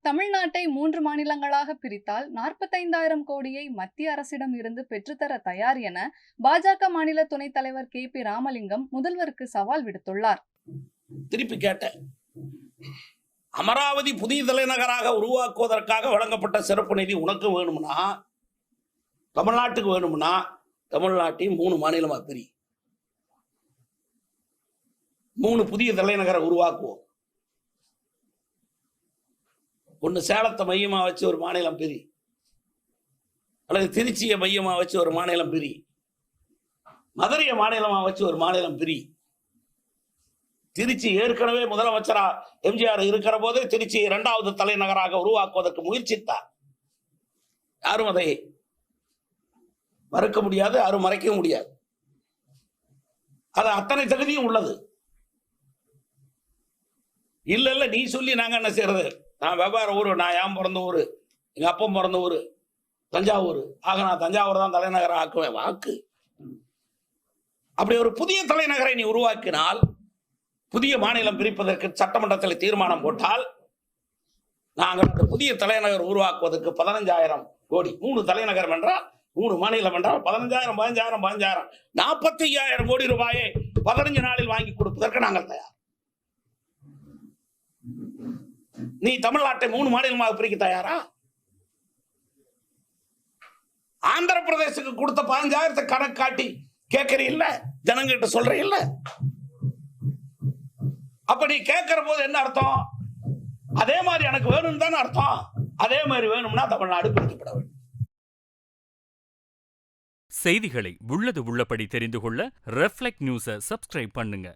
தமிழ்நாட்டை 3 மாநிலங்களாக பிரித்தால் 45,000 கோடியை மத்திய அரசிடம் இருந்து பெற்றுத்தர தயார் என பாஜக மாநில துணைத் தலைவர் KP ராமலிங்கம் முதல்வருக்கு சவால் விடுத்துள்ளார். திருப்பி கேட்டேன், அமராவதி புதிய தலைநகராக உருவாக்குவதற்காக வழங்கப்பட்ட சிறப்பு நிதி உனக்கு வேணும்னா, தமிழ்நாட்டுக்கு வேணும்னா, தமிழ்நாட்டையும் 3 மாநிலமா பிரி, 3 புதிய தலைநகரை உருவாக்குவோம். ஒன்று சேலத்தை மையமா வச்சு ஒரு மாநிலம் பிரி, அல்லது திருச்சியை மையமா வச்சு ஒரு மாநிலம் பிரி, மதுரையை மாநிலமா வச்சு ஒரு மாநிலம் பிரி. திருச்சி ஏற்கனவே முதலமைச்சரா எம்ஜிஆர் இருக்கிற போது திருச்சியை 2வது தலைநகராக உருவாக்குவதற்கு முயற்சித்தார். யாரும் அதை மறுக்க முடியாது, யாரும் மறைக்க முடியாது. அது அத்தனை தகுதியும் உள்ளது. இல்ல நீ சொல்லி நாங்க என்ன செய்யறது? நான் வெவ்வேறு ஊர், நான் ஏன் பிறந்த ஊர், எங்க அப்பம் பிறந்த ஊர் தஞ்சாவூர், ஆக நான் தஞ்சாவூர் தான் தலைநகரை ஆக்குவேன். வாக்கு அப்படி ஒரு புதிய தலைநகரை நீ உருவாக்கினால், புதிய மாநிலம் பிரிப்பதற்கு சட்டமன்றத்தில் தீர்மானம் போட்டால், நாங்கள் அந்த புதிய தலைநகர் உருவாக்குவதற்கு 15,000 கோடி, 3 தலைநகரம் என்றால் 3 மாநிலம் என்றால் 15,000 15,000 15,000 45,000 கோடி ரூபாயை 15 நாளில் வாங்கி கொடுப்பதற்கு நாங்கள் தயார். நீ தமிழ்நாட்டை 3 மாநிலமாக பிரிக்க தயாரா? ஆந்திர பிரதேசத்துக்கு கொடுத்த 15,000 கணக்கு காட்டி கேட்கறீ இல்ல, ஜனங்கிட்ட சொல்ற இல்ல. அப்ப நீ கேட்கிற போது என்ன அர்த்தம்? அதே மாதிரி எனக்கு வேணும் தானே அர்த்தம். அதே மாதிரி வேணும்னா தமிழ்நாடு பிரிக்கப்பட வேண்டும். செய்திகளை உள்ளது உள்ளபடி தெரிந்து கொள்ள ரெஃப்ளெக்ட் நியூஸை சப்ஸ்கிரைப் பண்ணுங்க.